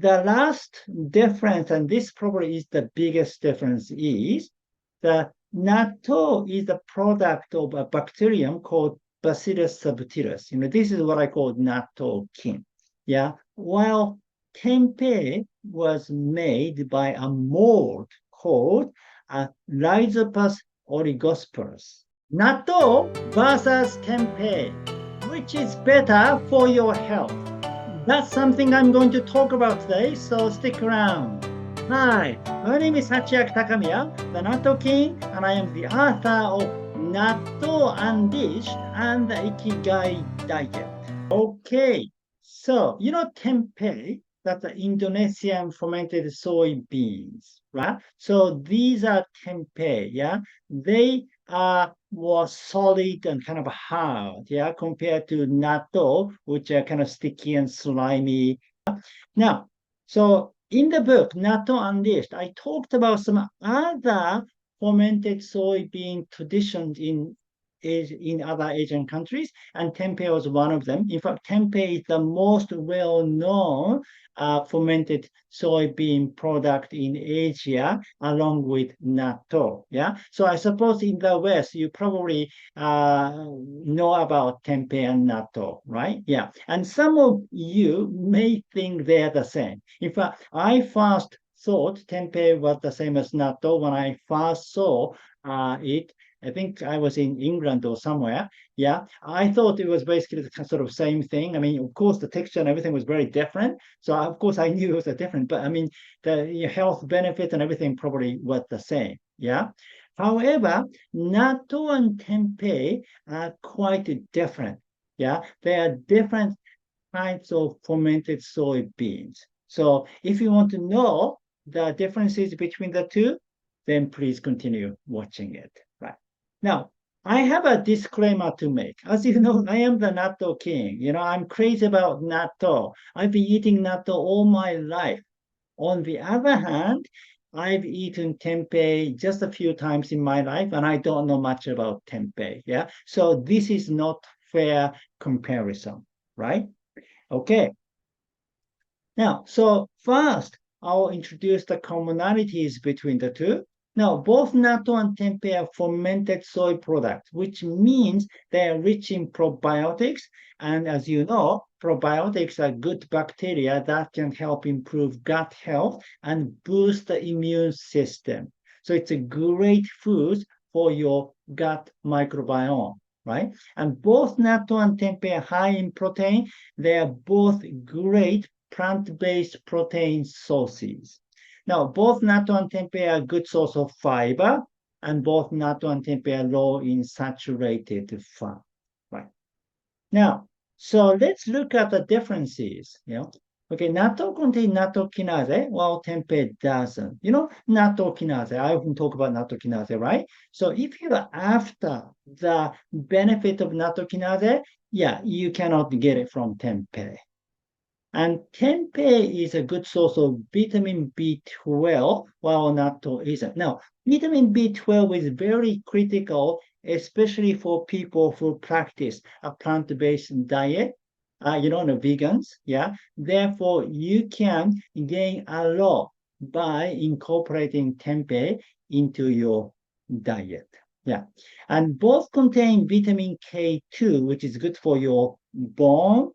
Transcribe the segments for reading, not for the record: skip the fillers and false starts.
The last difference, and this probably is the biggest difference, is the natto is a product of a bacterium called Bacillus subtilis. This is what I call natto kin. Yeah. While tempeh was made by a mold called Rhizopus oligosporus. Natto versus tempeh, which is better for your health? That's something I'm going to talk about today, so stick around. Hi, my name is Sachiaki Takamiya, the Natto King, and I am the author of Natto Unleashed and the Ikigai Diet. Okay, so tempeh, that's the Indonesian fermented soybeans, right? So these are tempeh, yeah? They are more solid and kind of hard, yeah, compared to natto, which are kind of sticky and slimy. Now, so in the book, Natto Unleashed, I talked about some other fermented soybean traditions in other Asian countries, and tempeh was one of them. In fact, tempeh is the most well-known fermented soybean product in Asia, along with natto. Yeah, so I suppose in the West you probably know about tempeh and natto, right? Yeah, and some of you may think they're the same. In fact, I first thought tempeh was the same as natto when I first saw it. I think I was in England or somewhere. Yeah, I thought it was basically the sort of same thing. I mean, of course, the texture and everything was very different. So of course, I knew it was a different. But I mean, the health benefit and everything probably was the same. Yeah. However, natto and tempeh are quite different. Yeah, they are different types of fermented soybeans. So if you want to know the differences between the two, then please continue watching it. Right. Now, I have a disclaimer to make. As you know, I am the natto king. I'm crazy about natto. I've been eating natto all my life. On the other hand, I've eaten tempeh just a few times in my life, and I don't know much about tempeh. Yeah. So this is not fair comparison, right? Okay. Now, so first, I'll introduce the commonalities between the two. Now, both natto and tempeh are fermented soy products, which means they are rich in probiotics. And as you know, probiotics are good bacteria that can help improve gut health and boost the immune system. So it's a great food for your gut microbiome, right? And both natto and tempeh are high in protein. They are both great plant-based protein sources. Now, both natto and tempeh are a good source of fiber, and both natto and tempeh are low in saturated fat. Right. Now, so let's look at the differences. Okay, natto contains natto kinase, while tempeh doesn't. Natto kinase, I often talk about natto kinase, right? So if you're after the benefit of natto kinase, yeah, you cannot get it from tempeh. And tempeh is a good source of vitamin B12, while natto isn't. Now, vitamin B12 is very critical, especially for people who practice a plant-based diet, the vegans, yeah. Therefore, you can gain a lot by incorporating tempeh into your diet. Yeah. And both contain vitamin K2, which is good for your bone.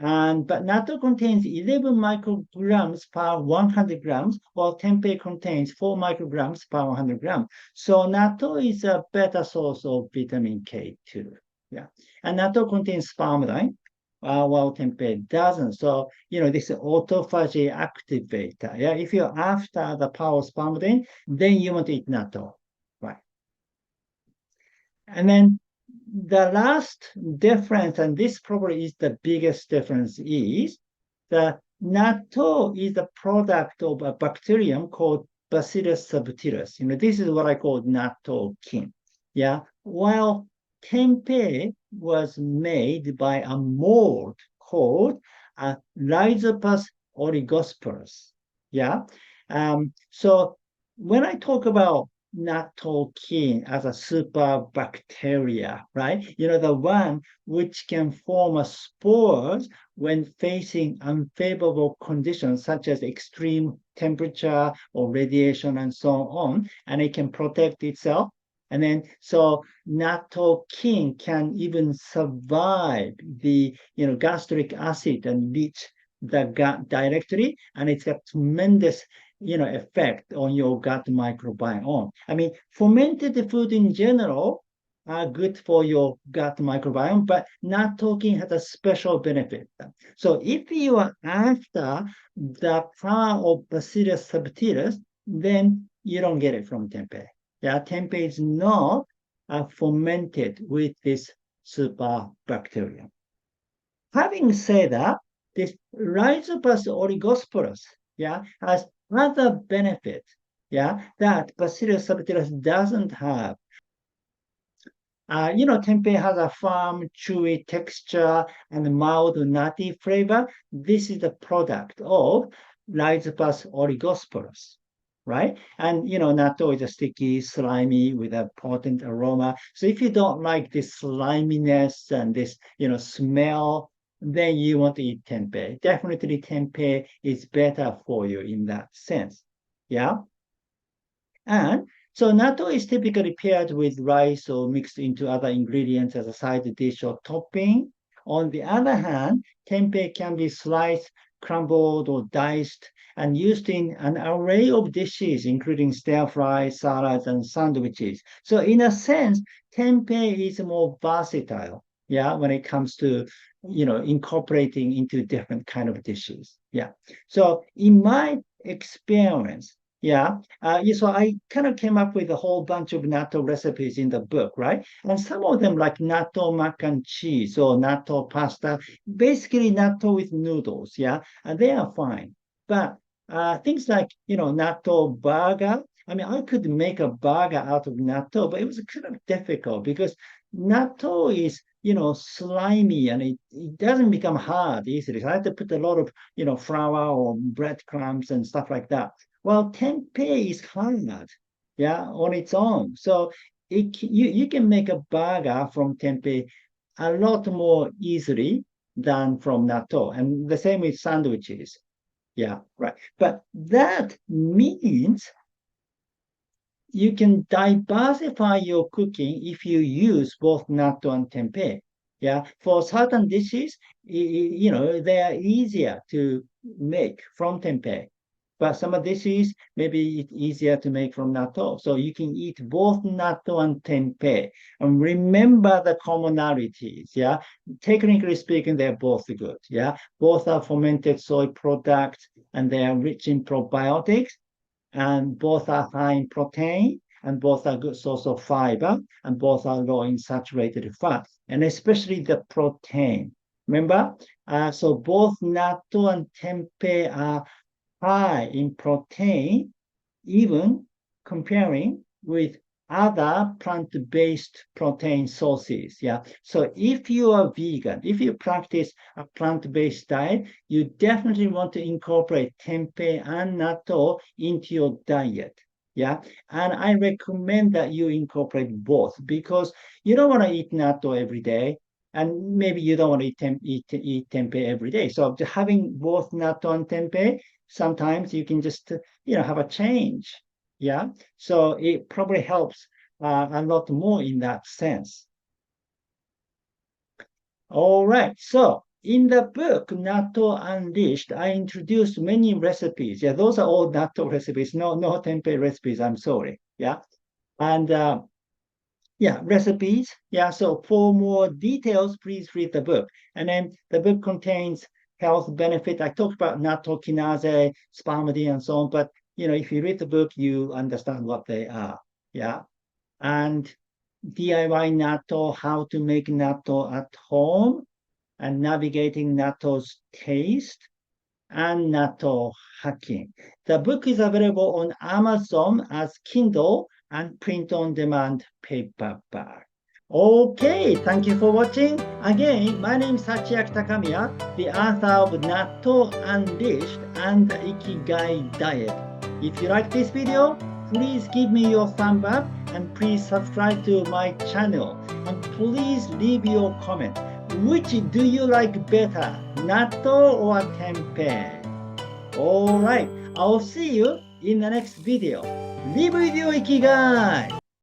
But natto contains 11 micrograms per 100 grams, while tempeh contains 4 micrograms per 100 grams. So natto is a better source of vitamin K2. Yeah, and natto contains spermidine, while tempeh doesn't. So this is autophagy activator. Yeah, if you're after the power of spermidine, then you want to eat natto, right? And then the last difference, and this probably is the biggest difference, is the natto is a product of a bacterium called Bacillus subtilis. This is what I call natto kin. Yeah. While tempeh was made by a mold called Rhizopus oligosporus. Yeah. So when I talk about nattokin as a super bacteria, right? The one which can form a spores when facing unfavorable conditions such as extreme temperature or radiation and so on, and it can protect itself. And then, so nattokin can even survive the, gastric acid and reach the gut directly, and it's got tremendous effect on your gut microbiome. I mean, fermented food in general are good for your gut microbiome, but nattokin has a special benefit. So if you are after the power of Bacillus subtilis, then you don't get it from tempeh. Yeah, tempeh is not fermented with this super bacterium. Having said that, this Rhizopus oligosporus, has other benefits, that Bacillus subtilis doesn't have. Tempeh has a firm, chewy texture and mild nutty flavor. This is the product of Rhizopus oligosporus, right? And, natto is a sticky, slimy with a potent aroma. So if you don't like this sliminess and this, smell, then you want to eat tempeh. Definitely tempeh is better for you in that sense. Yeah. And so natto is typically paired with rice or mixed into other ingredients as a side dish or topping. On the other hand, tempeh can be sliced, crumbled, or diced and used in an array of dishes, including stir-fry, salads, and sandwiches. So in a sense, tempeh is more versatile, when it comes to incorporating into different kind of dishes. So in my experience, so I kind of came up with a whole bunch of natto recipes in the book, right? And some of them like natto mac and cheese or natto pasta, basically natto with noodles, and they are fine. But things like, natto burger, I mean, I could make a burger out of natto, but it was kind of difficult because natto is, slimy and it doesn't become hard easily. So I had to put a lot of, flour or breadcrumbs and stuff like that. Well, tempeh is hard, on its own. So you can make a burger from tempeh a lot more easily than from natto. And the same with sandwiches. Yeah, right. But that means you can diversify your cooking if you use both natto and tempeh. For certain dishes, they are easier to make from tempeh. But some dishes, maybe it's easier to make from natto. So you can eat both natto and tempeh. And remember the commonalities, Technically speaking, they're both good, Both are fermented soy products and they are rich in probiotics. And both are high in protein, and both are good source of fiber, and both are low in saturated fat, and especially the protein. Remember? So both natto and tempeh are high in protein, even comparing with other plant-based protein sources. So if you are vegan, if you practice a plant-based diet, you definitely want to incorporate tempeh and natto into your diet. And I recommend that you incorporate both because you don't want to eat natto every day. And maybe you don't want to eat tempeh every day. So having both natto and tempeh, sometimes you can just, have a change. So it probably helps a lot more in that sense. All right. So in the book, Natto Unleashed, I introduced many recipes. Those are all natto recipes. No tempeh recipes. I'm sorry. And recipes. So for more details, please read the book. And then the book contains health benefit. I talked about natto kinase, spermidine, and so on. But if you read the book, you understand what they are. And DIY natto, how to make natto at home, and navigating natto's taste, and natto hacking. The book is available on Amazon as Kindle and print-on-demand paperback. Okay, thank you for watching. Again, my name is Sachiaki Takamiya, the author of Natto Unleashed and the Ikigai Diet. If you like this video, please give me your thumb up and please subscribe to my channel. And please leave your comment. Which do you like better, natto or tempeh? Alright, I'll see you in the next video. Live with your Ikigai!